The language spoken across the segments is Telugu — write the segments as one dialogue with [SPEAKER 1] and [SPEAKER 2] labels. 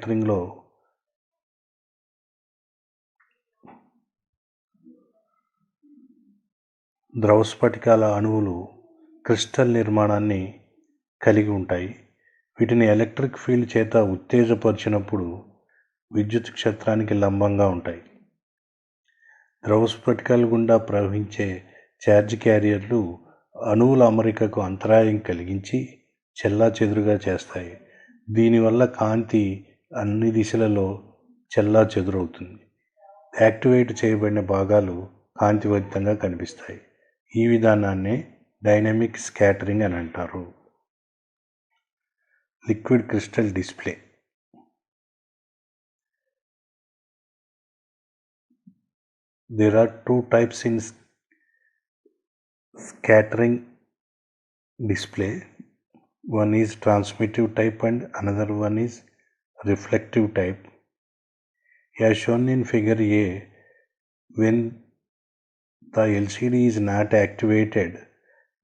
[SPEAKER 1] స్కాటరింగ్లో ద్రవ స్ఫటికాల అణువులు క్రిస్టల్ నిర్మాణాన్ని కలిగి ఉంటాయి. వీటిని ఎలక్ట్రిక్ ఫీల్డ్ చేత ఉత్తేజపరిచినప్పుడు విద్యుత్ క్షేత్రానికి లంబంగా ఉంటాయి. ద్రవ స్ఫటికాల గుండా ప్రవహించే ఛార్జ్ క్యారియర్లు అణువుల అమరికకు అంతరాయం కలిగించి చెల్లాచెదురుగా చేస్తాయి. దీనివల్ల కాంతి అన్ని దిశలలో చెల్లాచెదురవుతుంది. యాక్టివేట్ చేయబడిన భాగాలు కాంతివంతంగా కనిపిస్తాయి. ఈ విధానాన్నే డైనమిక్ స్కాటరింగ్ అని అంటారు. Liquid crystal display. There are two types in scattering display. One is transmittive type and another one is reflective type. As shown in figure A, when the LCD is not activated,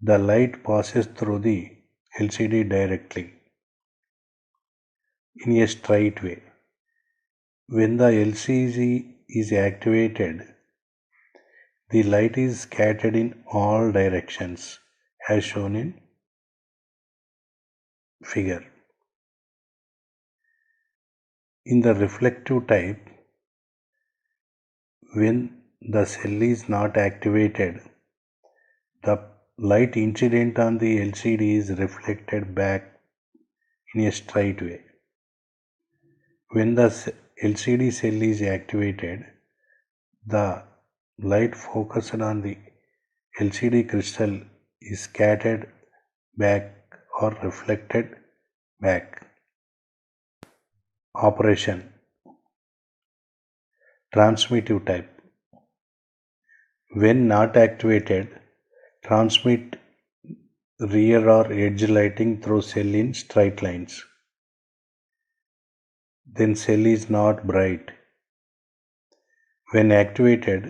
[SPEAKER 1] the light passes through the LCD directly in a straight way. When the LCD is activated, the light is scattered in all directions as shown in figure. In the reflective type, when the cell is not activated, the light incident on the LCD is reflected back in a straight way. When the LCD cell is activated, the light focused on the LCD crystal is scattered back or reflected back. Operation. Transmittive type. When not activated, transmit rear or edge lighting through cell in straight lines. Then cell is not bright. When activated,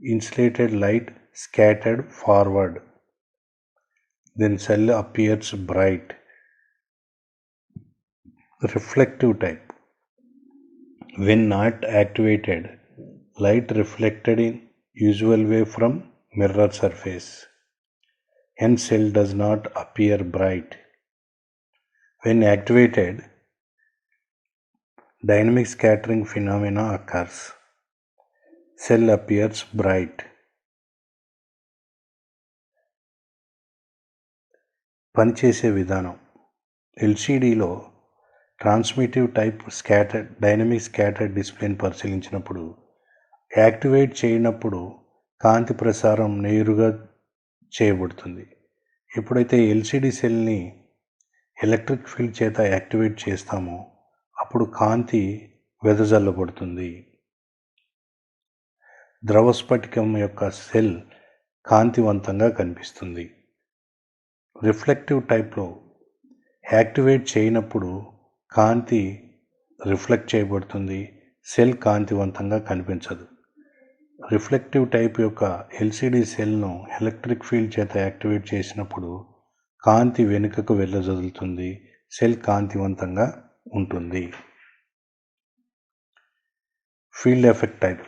[SPEAKER 1] insulated light scattered forward. Then cell appears bright. Reflective type. When not activated, light reflected in usual way from mirror surface. Hence cell does not appear bright. When activated, dynamic scattering phenomena occurs. Cell appears bright. పనిచేసే విధానం. ఎల్సిడిలో ట్రాన్స్మిటివ్ టైప్ డైనమిక్ స్కాటర్డ్ డిస్ప్లేని పరిశీలించినప్పుడు యాక్టివేట్ చేయనప్పుడు కాంతి ప్రసారం నేరుగా చేయబడుతుంది. ఎప్పుడైతే ఎల్సిడి సెల్ని ఎలక్ట్రిక్ ఫీల్డ్ చేత యాక్టివేట్ చేస్తామో అప్పుడు కాంతి వెదజల్లబడుతుంది. ద్రవ స్ఫటికం యొక్క సెల్ కాంతివంతంగా కనిపిస్తుంది. రిఫ్లెక్టివ్ టైప్లో యాక్టివేట్ చేయనప్పుడు కాంతి రిఫ్లెక్ట్ చేయబడుతుంది. సెల్ కాంతివంతంగా కనిపించదు. రిఫ్లెక్టివ్ టైప్ యొక్క ఎల్సిడి సెల్ను ఎలక్ట్రిక్ ఫీల్డ్ చేత యాక్టివేట్ చేసినప్పుడు కాంతి వెనుకకు వెళ్ళజల్లుతుంది. సెల్ కాంతివంతంగా ఉంటుంది. Field effect type.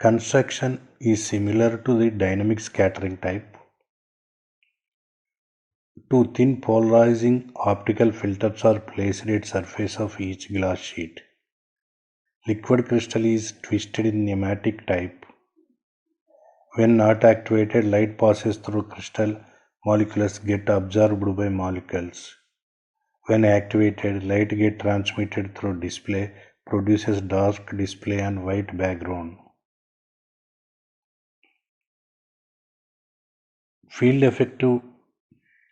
[SPEAKER 1] Construction is similar to the dynamic scattering type. Two thin polarizing optical filters are placed at surface of each glass sheet. Liquid crystal is twisted in nematic type. When not activated, light passes through crystal. Molecules get absorbed by molecules. When activated, light gets transmitted through display, produces dark display on white background. Field effective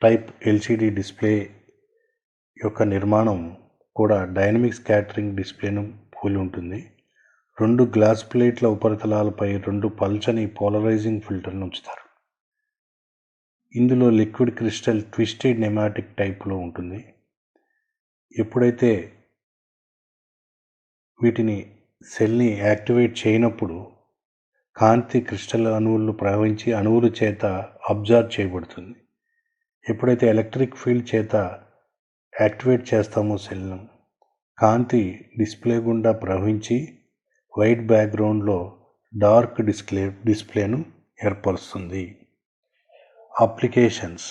[SPEAKER 1] type LCD display యొక్క నిర్మాణం కూడా డైనమిక్ స్కాటరింగ్ డిస్ప్లేను పోలి ఉంటుంది. 2 గ్లాస్ ప్లేట్ల ఉపరితలాలపై 2 పల్చని పోలరైజింగ్ ఫిల్టర్ను ఉంచుతారు. ఇందులో లిక్విడ్ క్రిస్టల్ ట్విస్టెడ్ నెమాటిక్ టైప్లో ఉంటుంది. ఎప్పుడైతే వీటిని సెల్ని యాక్టివేట్ చేయనప్పుడు కాంతి క్రిస్టల్ అణువులను ప్రవహించి అణువుల చేత అబ్జార్బ్ చేయబడుతుంది. ఎప్పుడైతే ఎలక్ట్రిక్ ఫీల్డ్ చేత యాక్టివేట్ చేస్తాము సెల్ను. కాంతి డిస్ప్లే గుండా ప్రవహించి వైట్ బ్యాక్గ్రౌండ్లో డార్క్ డిస్ప్లేను ఏర్పరుస్తుంది. Applications.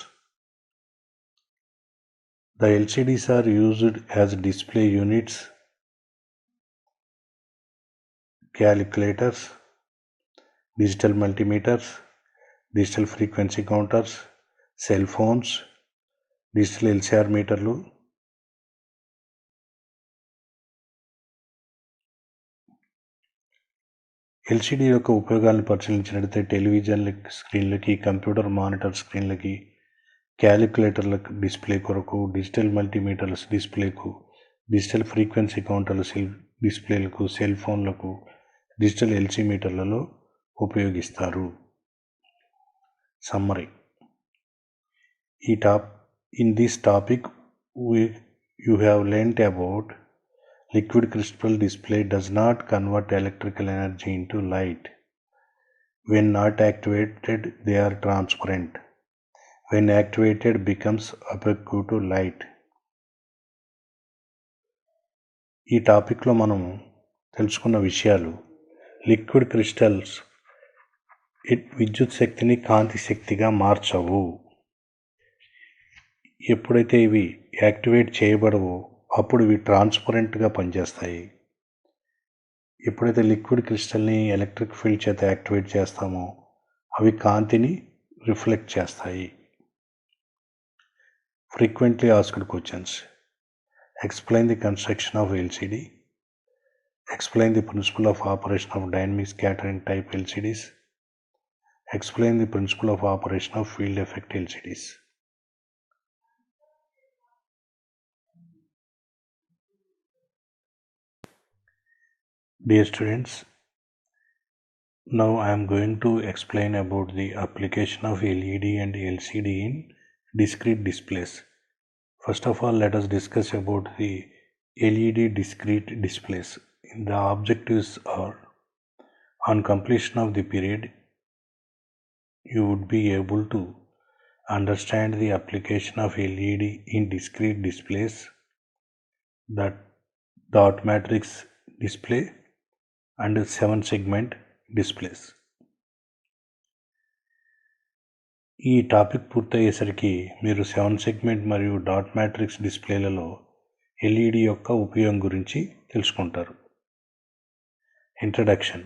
[SPEAKER 1] The LCDs are used as display units, calculators, digital multimeters, digital frequency counters, cell phones, digital LCR మీటర్లు, ఎల్సిడి యొక్క ఉపయోగాలను పరిశీలించినట్లయితే టెలివిజన్ స్క్రీన్లకి, కంప్యూటర్ మానిటర్ స్క్రీన్లకి, క్యాలిక్యులేటర్లకు డిస్ప్లే కొరకు, డిజిటల్ మల్టీమీటర్స్ డిస్ప్లేకు, డిజిటల్ ఫ్రీక్వెన్సీ కౌంటర్ల డిస్ప్లేలకు, సెల్ ఫోన్లకు, డిజిటల్ ఎల్సి మీటర్లలో ఉపయోగిస్తారు. Summary. In this topic you have learnt about liquid crystal display does not convert electrical energy into light. When not activated, they are transparent. When activated, becomes opaque to light. ఈ టాపిక్లో మనము తెలుసుకున్న విషయాలు: లిక్విడ్ క్రిస్టల్స్ విద్యుత్ శక్తిని కాంతి శక్తిగా మార్చవు. ఎప్పుడైతే ఇవి యాక్టివేట్ చేయబడవో అప్పుడు ఇవి ట్రాన్స్పరెంట్గా పనిచేస్తాయి. ఎప్పుడైతే లిక్విడ్ క్రిస్టల్ని ఎలక్ట్రిక్ ఫీల్డ్ చేత యాక్టివేట్ చేస్తామో అవి కాంతిని రిఫ్లెక్ట్ చేస్తాయి. Frequently asked questions: explain the construction of LCD, explain the principle of operation of dynamic scattering type LCDs, explain the principle of operation of field effect LCDs. Dear students, now I am going to explain about the application of LED and LCD in discrete displays. First of all, let us discuss about the LED discrete displays. The objectives are: on completion of the period, you would be able to understand the application of LED in discrete displays, that dot matrix display and 7 segment displays. ఈ టాపిక్ పూర్తయ్యేసరికి మీరు 7 సెగ్మెంట్ మరియు డాట్ మ్యాట్రిక్స్ డిస్ప్లేలలో ఎల్ఈడి యొక్క ఉపయోగం గురించి తెలుసుకుంటారు. Introduction.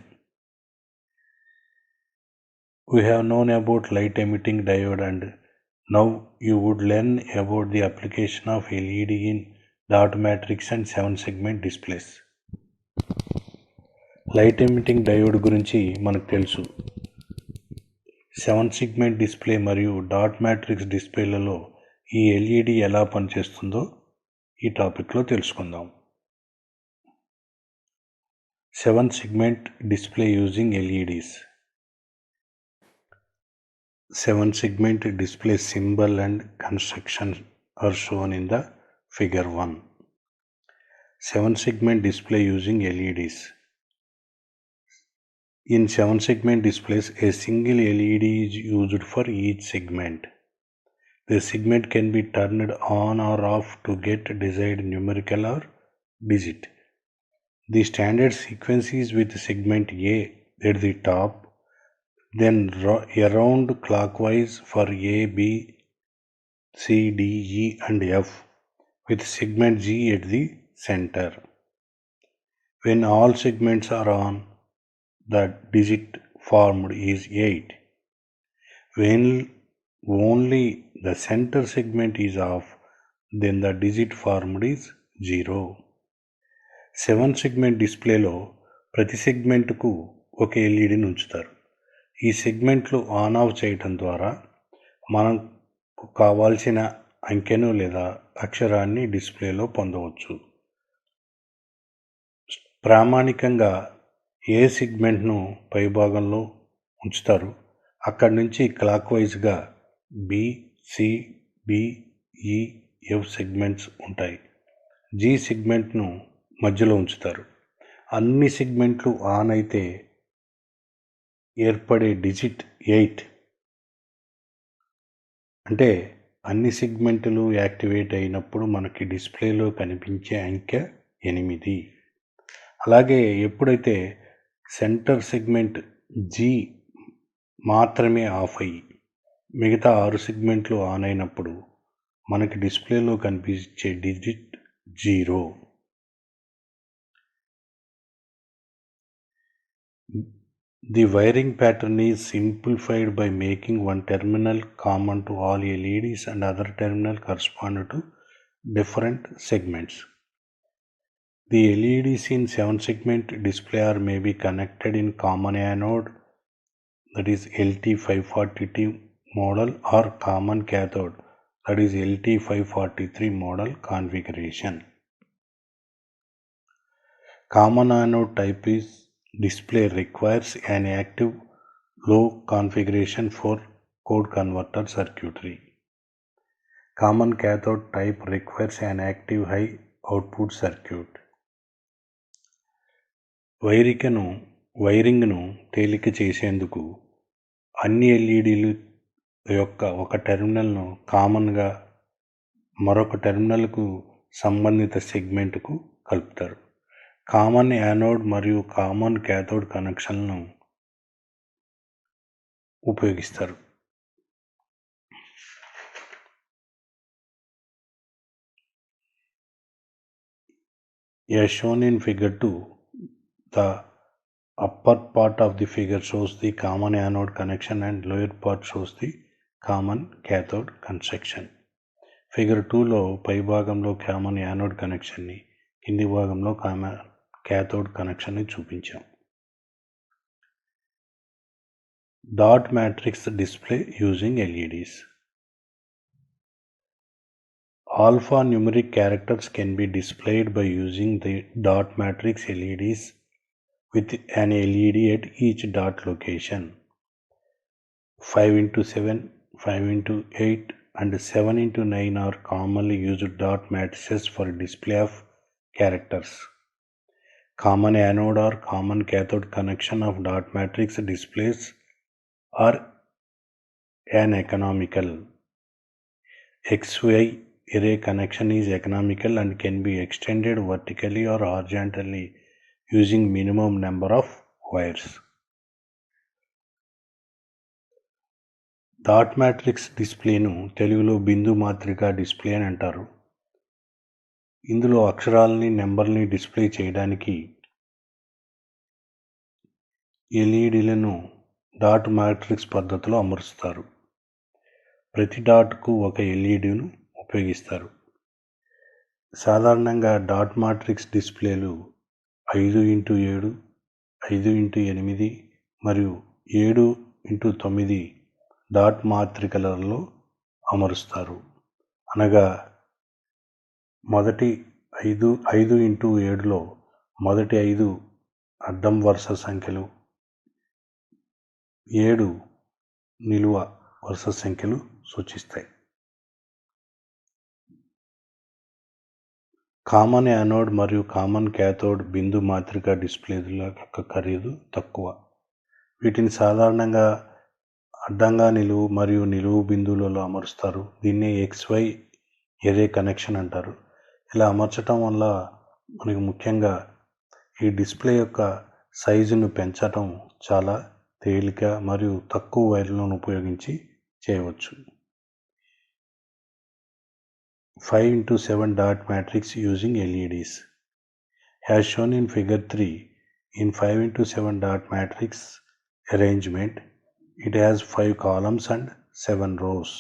[SPEAKER 1] We have known about light emitting diode and now you would learn about the application of LED in dot matrix and 7 segment displays. Light emitting diode గురించి మనకు తెలుసు. 7 సెగ్మెంట్ డిస్ప్లే మరియు డాట్ మ్యాట్రిక్స్ డిస్ప్లేలలో ఈ ఎల్ఈడి ఎలా పనిచేస్తుందో ఈ టాపిక్లో తెలుసుకుందాం. 7 segment display using LEDs. 7 segment display symbol and construction are shown in the figure 1. 7 segment display using LEDs. In 7 segment displays, a single LED is used for each segment. The segment can be turned on or off to get desired numerical or digit. The standard sequence is with segment A at the top, then around clockwise for A, B, C, D, E and F, with segment G at the center. When all segments are on, the digit formed is 8. When only the center segment is off, then the digit formed is 0. 7 segment డిస్ప్లేలో ప్రతి సెగ్మెంట్కు ఒక ఎల్ఈడిని ఉంచుతారు. ఈ సెగ్మెంట్లు ఆన్ ఆఫ్ చేయటం ద్వారా మనకు కావాల్సిన అంకెను లేదా అక్షరాన్ని డిస్ప్లేలో పొందవచ్చు. ప్రామాణికంగా ఏ సెగ్మెంట్ను పైభాగంలో ఉంచుతారు, అక్కడి నుంచి క్లాక్ వైజ్గా బి, సి, డి, ఈ, ఎఫ్ సెగ్మెంట్స్ ఉంటాయి. జీ సెగ్మెంట్ను మధ్యలో ఉంచుతారు. అన్ని సెగ్మెంట్లు ఆన్ అయితే ఏర్పడే డిజిట్ 8. అంటే అన్ని సెగ్మెంట్లు యాక్టివేట్ అయినప్పుడు మనకి డిస్ప్లేలో కనిపించే అంకె 8. అలాగే ఎప్పుడైతే సెంటర్ సెగ్మెంట్ G మాత్రమే ఆఫ్ అయ్యి మిగతా 6 సెగ్మెంట్లు ఆన్ అయినప్పుడు మనకి డిస్ప్లేలో కనిపించే digit 0. The wiring pattern is simplified by making one terminal common to all LEDs and other terminal correspond to different segments. The LEDs in 7-segment display are may be connected in common anode, that is LT540T model, or common cathode, that is LT543 model configuration. Common anode type is display requires an active low configuration for code converter circuitry. Common cathode type requires an active high output circuit. వైరింగ్ను తేలిక చేసేందుకు అన్ని ఎల్ఈడీలు యొక్క ఒక టెర్మినల్ను కామన్గా మరొక టెర్మినల్కు సంబంధిత సెగ్మెంట్కు కలుపుతారు. కామన్ యానోడ్ మరియు కామన్ క్యాథోడ్ కనెక్షన్లను ఉపయోగిస్తారు. As shown in figure 2, the upper part of the figure shows the common anode connection and lower part shows the common cathode construction. Figure 2లో పై భాగంలో కామన్ యానోడ్ కనెక్షన్ని, కింది భాగంలో కామన్ క్యాథోడ్ కనెక్షన్ని చూపించాం. Dot matrix display using LEDs. Alphanumeric characters can be displayed by using the dot matrix LEDs with an LED at each dot location. 5x7, 5x8 and 7x9 are commonly used dot matrices for display of characters. Common anode or common cathode connection of dot matrix displays are an economical. XY array connection is economical and can be extended vertically or horizontally using minimum number of wires. Dot matrix డిస్ప్లేను తెలుగులో బిందు మాత్రిక డిస్ప్లే అని అంటారు. ఇందులో అక్షరాలని, నెంబర్ని డిస్ప్లే చేయడానికి ఎల్ఈడీలను డాట్ మ్యాట్రిక్స్ పద్ధతిలో అమరుస్తారు. ప్రతి డాట్కు ఒక ఎల్ఈడీను ఉపయోగిస్తారు. సాధారణంగా డాట్ మ్యాట్రిక్స్ డిస్ప్లేలు 5x7, 5x8 మరియు 7x9 డాట్ మాత్రికలలో అమరుస్తారు. అనగా మొదటి 5x7లో మొదటి 5 అడ్డం వరుస సంఖ్యలు, 7 నిలువ వరుస సంఖ్యలు సూచిస్తాయి. కామన్ యానోడ్ మరియు కామన్ క్యాథోడ్ బిందు మాత్రిక డిస్ప్లేల యొక్క ఖరీదు తక్కువ. వీటిని సాధారణంగా అడ్డంగా నిలువు మరియు నిలువు బిందువులలో అమరుస్తారు. దీన్నే XY ఎరే కనెక్షన్ అంటారు. ఇలా అమర్చటం వల్ల మనకు ముఖ్యంగా ఈ డిస్ప్లే యొక్క సైజును పెంచడం చాలా తేలిక మరియు తక్కువ వైర్లను ఉపయోగించి చేయవచ్చు. 5x7 dot matrix using LEDs. As shown in figure 3, in 5x7 dot matrix arrangement, it has 5 columns and 7 rows.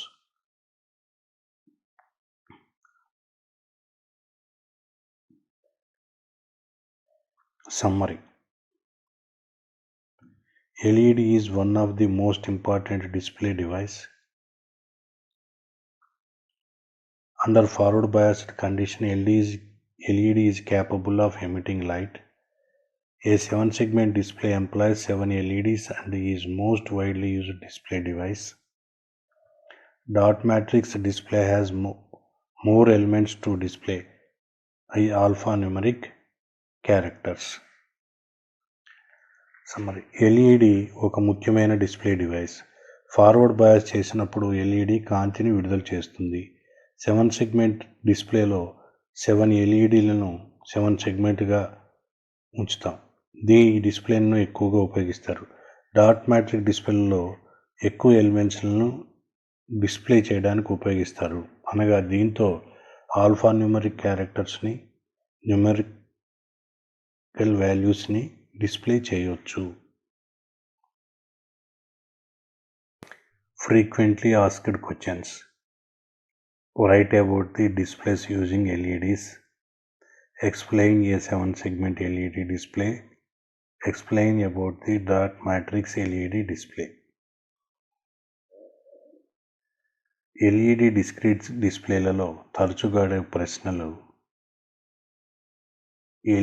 [SPEAKER 1] Summary. LED is one of the most important display device. Under forward biased condition, LED is capable of emitting light. A 7-segment display employs 7 LEDs and is most widely used display device. Dot matrix display has more elements to display alphanumeric characters. Summary. LED ఒక ముఖ్యమైన డిస్ప్లే డివైస్. ఫార్వర్డ్ బయాస్ చేసినప్పుడు ఎల్ఈడి కాంతిని విడుదల చేస్తుంది. 7 సెగ్మెంట్ డిస్ప్లేలో 7 ఎల్ఈడీలను 7 సెగ్మెంట్గా ఉంచుతాం. ఈ డిస్ప్లేలను ఎక్కువగా ఉపయోగిస్తారు. డాట్ మ్యాట్రిక్ డిస్ప్లేలలో ఎక్కువ ఎలిమెంట్స్లను డిస్ప్లే చేయడానికి ఉపయోగిస్తారు. అనగా దీంతో ఆల్ఫా న్యూమరిక్ క్యారెక్టర్స్ని, న్యూమరికల్ వాల్యూస్ని డిస్ప్లే చేయవచ్చు. Frequently asked questions. Write about the displays using LEDs. Explain a 7-segment LED display. Explain about the dot matrix LED display. LED discrete డిస్ప్లేలలో తరచుగా అడిగే ప్రశ్నలు.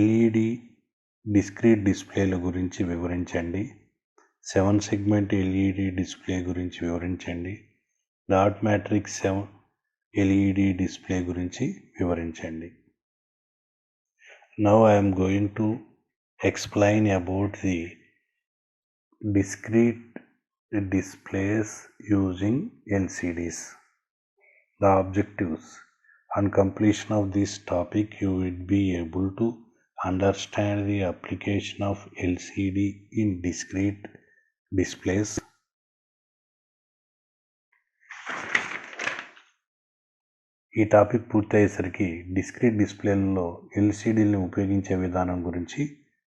[SPEAKER 1] LED డిస్క్రీట్ డిస్ప్లేల గురించి వివరించండి. 7 సెగ్మెంట్ ఎల్ఈడి డిస్ప్లే గురించి వివరించండి. డాట్ మ్యాట్రిక్స్ 7 ఎల్ఈడి డిస్ప్లే గురించి వివరించండి. Now I am going to explain about the discrete displays using LCDs. The objectives. On completion of this topic, you will be able to understand the application of LCD in discrete displays. ఈ టాపిక్ పూర్తయ్యేసరికి డిస్క్రీట్ డిస్ప్లేలలో ఎల్సిడిని ఉపయోగించే విధానం గురించి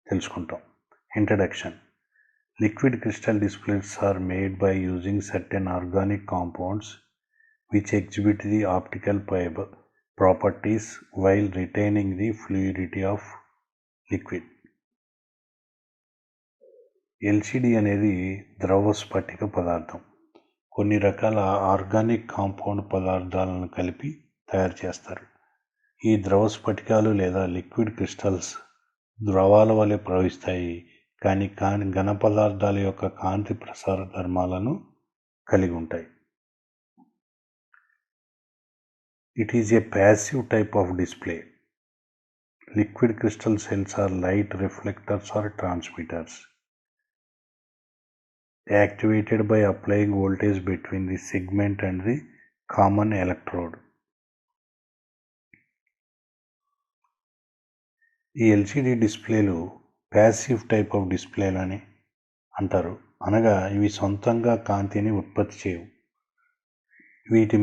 [SPEAKER 1] తెలుసుకుంటాం. Introduction. Liquid crystal displays are made by using certain organic compounds which exhibit the optical properties while retaining the fluidity of liquid. LCD అనేది ద్రవ స్ఫటిక పదార్థం. కొన్ని రకాల ఆర్గానిక్ కాంపౌండ్ పదార్థాలను కలిపి తయారు చేస్తారు. ఈ ద్రవ స్ఫటికాలు లేదా లిక్విడ్ క్రిస్టల్స్ ద్రవాల వలె ప్రవహిస్తాయి, కానీ ఘన పదార్థాల యొక్క కాంతి ప్రసార ధర్మాలను కలిగి ఉంటాయి. It is a passive type of display. Liquid crystal cells are light reflectors or transmitters, activated by applying voltage between the segment and the common electrode. ఈ ఎల్సిడి డిస్ప్లేలు ప్యాసివ్ టైప్ ఆఫ్ డిస్ప్లేలు అని అంటారు. అనగా ఇవి సొంతంగా కాంతిని ఉత్పత్తి చేయవు. వీటి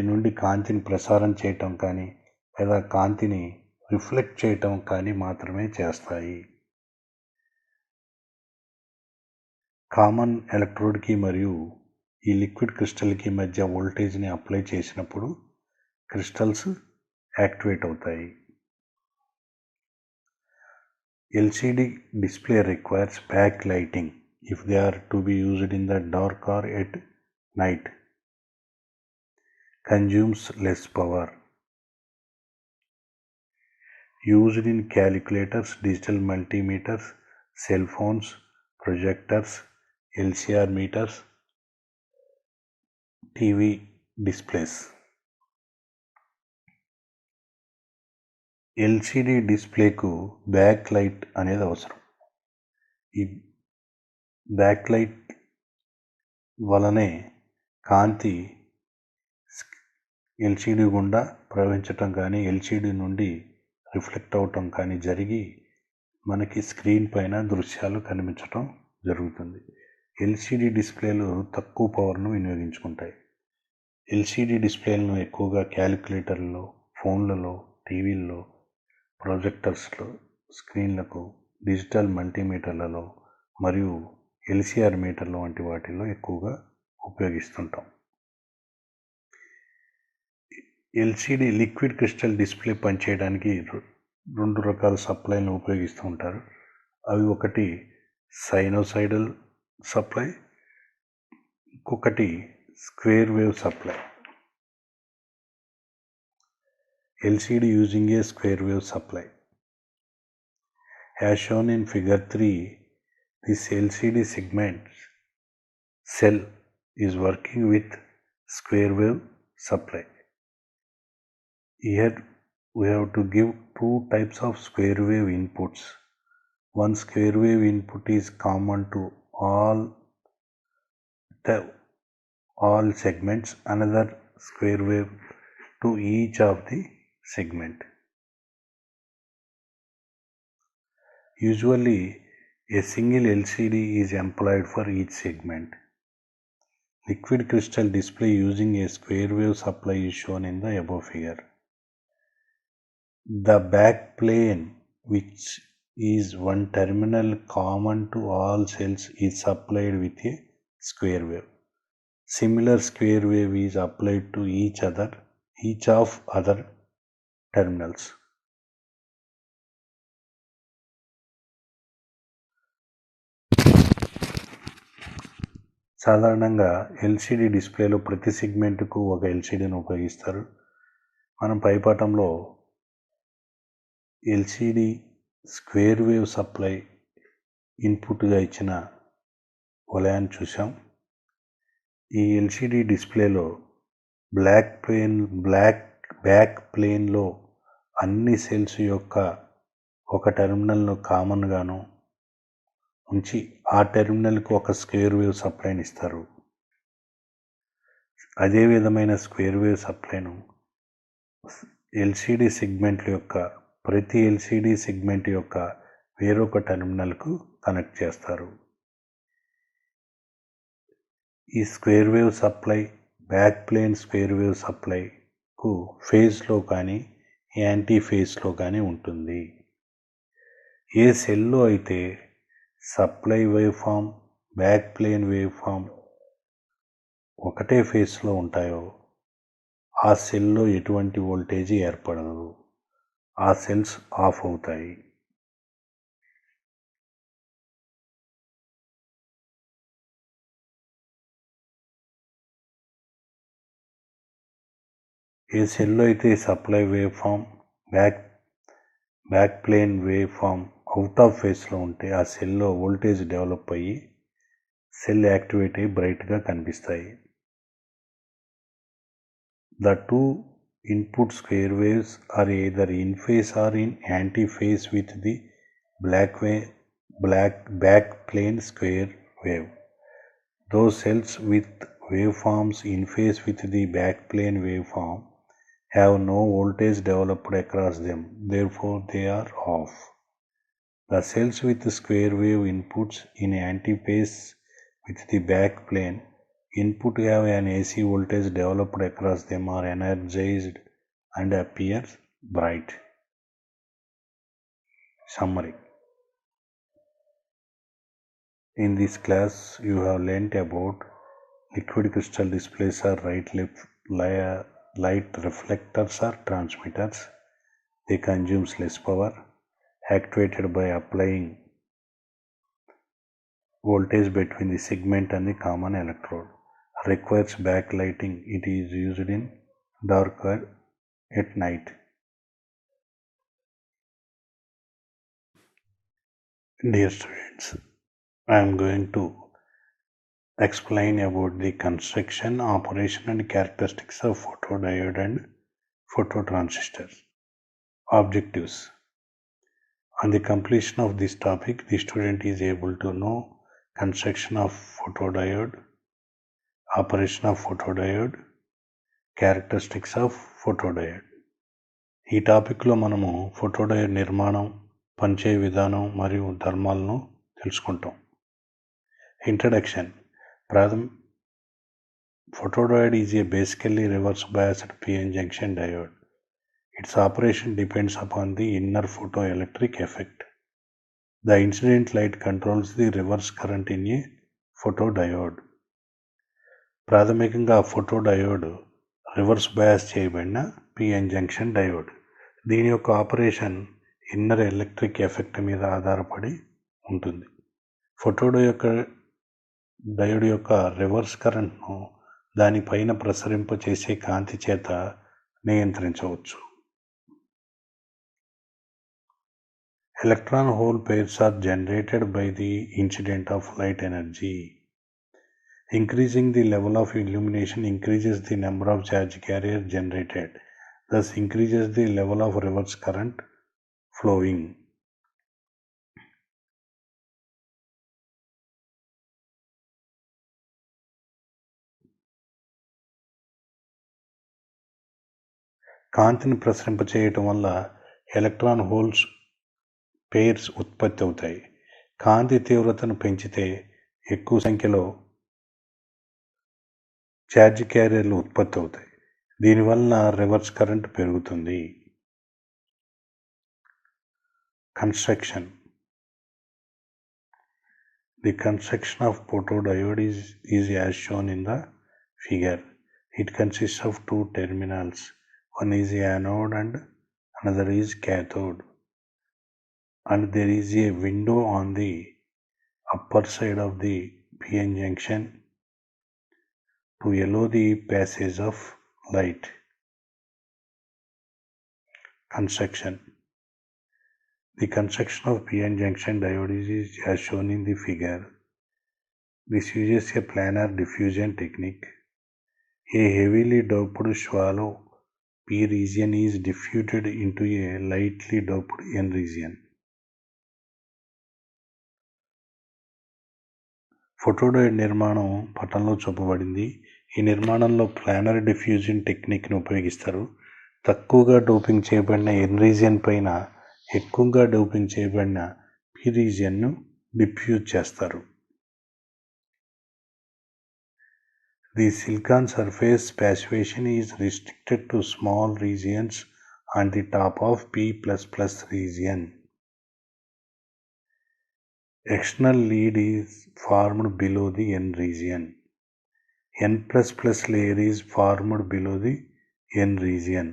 [SPEAKER 1] నుండి కాంతిని ప్రసారం చేయటం కానీ లేదా కాంతిని రిఫ్లెక్ట్ చేయటం కానీ మాత్రమే చేస్తాయి. కామన్ ఎలక్ట్రోడ్కి మరియు ఈ లిక్విడ్ క్రిస్టల్కి మధ్య వోల్టేజ్ని అప్లై చేసినప్పుడు క్రిస్టల్స్ యాక్టివేట్ అవుతాయి. LCD display requires back lighting if they are to be used in the dark or at night. Consumes less power. Used in calculators, digital multimeters, cell phones, projectors, LCR meters, TV displays. LCD డిస్ప్లేకు బ్యాక్ లైట్ అనేది అవసరం. ఈ బ్యాక్ లైట్ వలనే కాంతి ఎల్సిడి గుండా ప్రవహించటం కానీ ఎల్సిడి నుండి రిఫ్లెక్ట్ అవటం కానీ జరిగి మనకి స్క్రీన్ పైన దృశ్యాలు కనిపించటం జరుగుతుంది. ఎల్సిడి డిస్ప్లేలు తక్కువ పవర్ను వినియోగించుకుంటాయి. ఎల్సిడి డిస్ప్లేలను ఎక్కువగా క్యాలిక్యులేటర్లలో, ఫోన్లలో, టీవీల్లో, ప్రొజెక్టర్స్లో, స్క్రీన్లకు, డిజిటల్ మల్టీమీటర్లలో మరియు ఎల్సిఆర్ మీటర్లు వంటి వాటిల్లో ఎక్కువగా ఉపయోగిస్తుంటాం. ఎల్సిడి లిక్విడ్ క్రిస్టల్ డిస్ప్లే పనిచేయడానికి 2 రకాల సప్లైలను ఉపయోగిస్తూ ఉంటారు. అవి ఒకటి సైనోసైడల్ సప్లై, ఇంకొకటి square wave supply. LCD using a square wave supply. As shown in figure 3, this LCD segment cell is working with square wave supply. Here we have to give 2 types of square wave inputs. One square wave input is common to all the all segments another square wave to each of the segment. Usually a single LCD is employed for each segment. Liquid crystal display using a square wave supply is shown in the above figure. The back plane, which is one terminal common to all cells, is supplied with a square wave. Similar square wave is applied to each of other terminals. సాధారణంగా ఎల్సిడి డిస్ప్లేలో ప్రతి సెగ్మెంట్కు ఒక ఎల్సిడిని ఉపయోగిస్తారు. మనం పైపాఠంలో ఎల్సిడి స్క్వేర్ వేవ్ సప్లై ఇన్పుట్గా ఇచ్చిన వలయాన్ని చూసాం. ఈ ఎల్సిడి డిస్ప్లేలో బ్యాక్ ప్లేన్లో అన్ని సెల్స్ యొక్క ఒక టెర్మినల్ను కామన్గాను ఉంచి ఆ టెర్మినల్కు ఒక స్క్వేర్ వేవ్ సప్లైని ఇస్తారు. అదే విధమైన స్క్వేర్ వేవ్ సప్లైను ఎల్సిడి సెగ్మెంట్ల యొక్క ప్రతి ఎల్సిడి సెగ్మెంట్ యొక్క వేరొక టెర్మినల్కు కనెక్ట్ చేస్తారు. ఈ square wave supply back plane square wave సప్లైకు ఫేజ్లో కానీ యాంటీ ఫేజ్లో కానీ ఉంటుంది. ఏ సెల్లో అయితే supply wave form back plane wave form ఒకటే ఫేజ్లో ఉంటాయో ఆ సెల్లో ఎటువంటి వోల్టేజీ ఏర్పడదు, ఆ సెల్స్ ఆఫ్ అవుతాయి. ఏ సెల్లో అయితే supply wave form back plane wave form out of ఫేజ్లో ఉంటే ఆ సెల్లో వోల్టేజ్ డెవలప్ అయ్యి సెల్ యాక్టివేట్ అయ్యి బ్రైట్గా కనిపిస్తాయి. The two input square waves are either in phase or in anti-phase with the back plane square wave. Those cells with waveforms in phase with the back plane waveform have no voltage developed across them, therefore they are off. The cells with square wave inputs in anti-phase with the back plane input have an AC voltage developed across them are energized and appears bright. Summary. In this class you have learnt about liquid crystal displays are light reflectors or transmitters. They consume less power, actuated by applying voltage between the segment and the common electrode. Requires backlighting. It is used in dark at night. Dear students, I am going to explain about the construction, operation and characteristics of photodiode and phototransistors. Objectives. On the completion of this topic, the student is able to know construction of photodiode, operation of photodiode, characteristics of photodiode. ఈ టాపిక్లో మనము ఫోటోడయోడ్ నిర్మాణం, పనిచేయ విధానం మరియు ధర్మాలను తెలుసుకుంటాం. Introduction. Photodiode is a basically reverse biased PN junction diode. Its operation depends upon the inner photoelectric effect. The incident light controls the reverse current in a photodiode. ప్రాథమికంగా ఫోటోడయోడ్ రివర్స్ బయాస్ చేయబడిన పిఎన్ జంక్షన్ డయోడ్. దీని యొక్క ఆపరేషన్ ఇన్నర్ ఎలక్ట్రిక్ ఎఫెక్ట్ మీద ఆధారపడి ఉంటుంది. డయోడ్ యొక్క రివర్స్ కరెంట్ను దానిపైన ప్రసరింపచేసే కాంతి చేత నియంత్రించవచ్చు. Electron hole pairs are generated by the incident of light energy. Increasing the level of illumination increases the number of charge carriers generated, thus increases the level of reverse current flowing. కాంతిని ప్రసరింపచేయటం వల్ల ఎలక్ట్రాన్ హోల్స్ పెయిర్స్ ఉత్పత్తి అవుతాయి. కాంతి తీవ్రతను పెంచితే ఎక్కువ సంఖ్యలో ఛార్జ్ క్యారియర్లు ఉత్పత్తి అవుతాయి. దీనివలన రివర్స్ కరెంట్ పెరుగుతుంది. Construction. The construction of photodiode is as shown in the figure. It consists of two terminals. One is anode and another is cathode. And there is a window on the upper side of the PN junction to allow the passage of light. Construction. The construction of PN junction diode is as shown in the figure. This uses a planar diffusion technique. A heavily doped shallow P region is diffused into a lightly doped N region. Photodiode నిర్మాణం పటంలో చూపబడింది. ఈ నిర్మాణంలో ప్లానర్ డిఫ్యూజన్ టెక్నిక్ను ఉపయోగిస్తారు. తక్కువగా డోపింగ్ చేయబడిన ఎన్ రీజియన్ పైన ఎక్కువగా డోపింగ్ చేయబడిన పి రీజియన్ను డిఫ్యూజ్ చేస్తారు. The silicon surface passivation is restricted to small regions on the top of P++ region. External lead is formed below the N region. N++ layer is formed below the N region.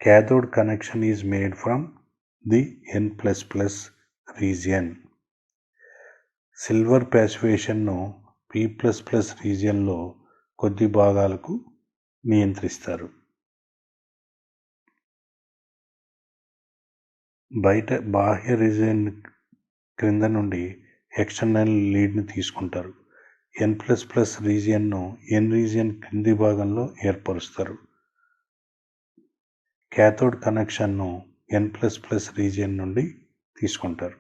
[SPEAKER 1] Cathode connection is made from the N++ region. Silver passivation no P++ రీజియన్లో కొద్ది భాగాలకు నియంత్రిస్తారు. బాహ్య రీజియన్ క్రింద నుండి ఎక్స్టర్నల్ లీడ్ని తీసుకుంటారు. N++ రీజియన్ను ఎన్ రీజియన్ క్రింది భాగంలో ఏర్పరుస్తారు. క్యాథోడ్ కనెక్షన్ను N++ రీజియన్ నుండి తీసుకుంటారు.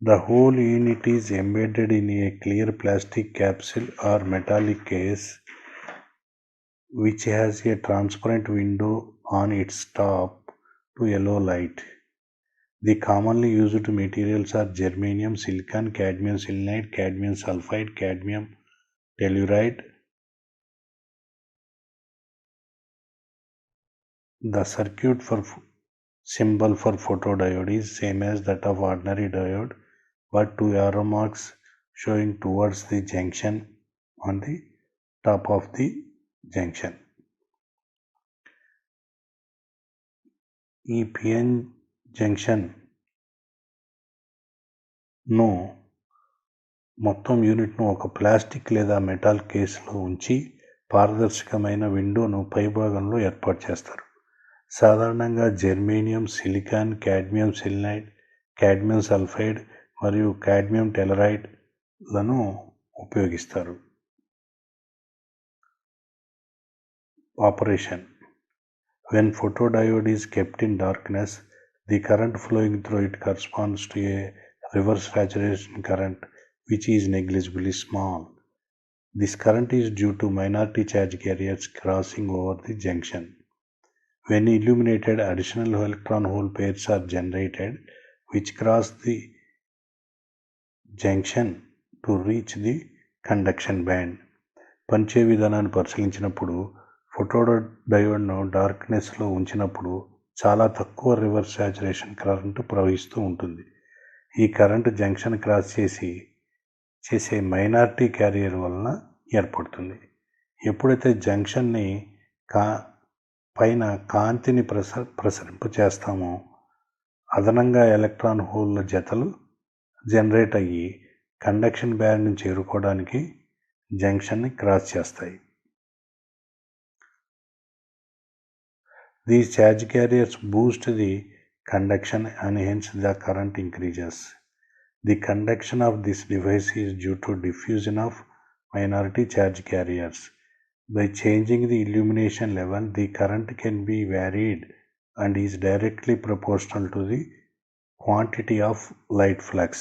[SPEAKER 1] The whole unit is embedded in a clear plastic capsule or metallic case which has a transparent window on its top to allow light. The commonly used materials are germanium, silicon, cadmium selenide, cadmium sulfide, cadmium telluride. The circuit symbol for photodiode is same as that of ordinary diode, but two arrow marks showing towards the junction on the top of the junction. ఈ పిఎన్ జంక్షన్ ను మొత్తం యూనిట్ను ఒక ప్లాస్టిక్ లేదా మెటల్ కేసులో ఉంచి పారదర్శకమైన విండోను పైభాగంలో ఏర్పాటు చేస్తారు. సాధారణంగా germanium, silicon, cadmium selenide, cadmium sulphide మరియు కాడ్మియం టెలరైడ్లను ఉపయోగిస్తారు. Operation. When photodiode is kept in darkness, the current flowing through it corresponds to a reverse saturation current which is negligibly small. This current is due to minority charge carriers crossing over the junction. When illuminated, additional electron-hole pairs are generated which cross the junction to reach the conduction band. పనిచే విధానాన్ని పరిశీలించినప్పుడు ఫోటోడయోడ్ను డార్క్నెస్లో ఉంచినప్పుడు చాలా తక్కువ రివర్స్ సాచురేషన్ కరెంటు ప్రవహిస్తూ ఉంటుంది. ఈ కరెంటు జంక్షన్ క్రాస్ చేసే మైనారిటీ క్యారియర్ వలన ఏర్పడుతుంది. ఎప్పుడైతే జంక్షన్ని పైన కాంతిని ప్రసరింప చేస్తామో అదనంగా ఎలక్ట్రాన్ హోల్ల జతలు జనరేట్ అయ్యి కండక్షన్ బ్యాండ్ని చేరుకోవడానికి జంక్షన్ని క్రాస్ చేస్తాయి. These charge carriers boost the conduction and hence the current increases. The conduction of this device is due to diffusion of minority charge carriers. By changing the illumination level, the current can be varied and is directly proportional to the quantity of light flux.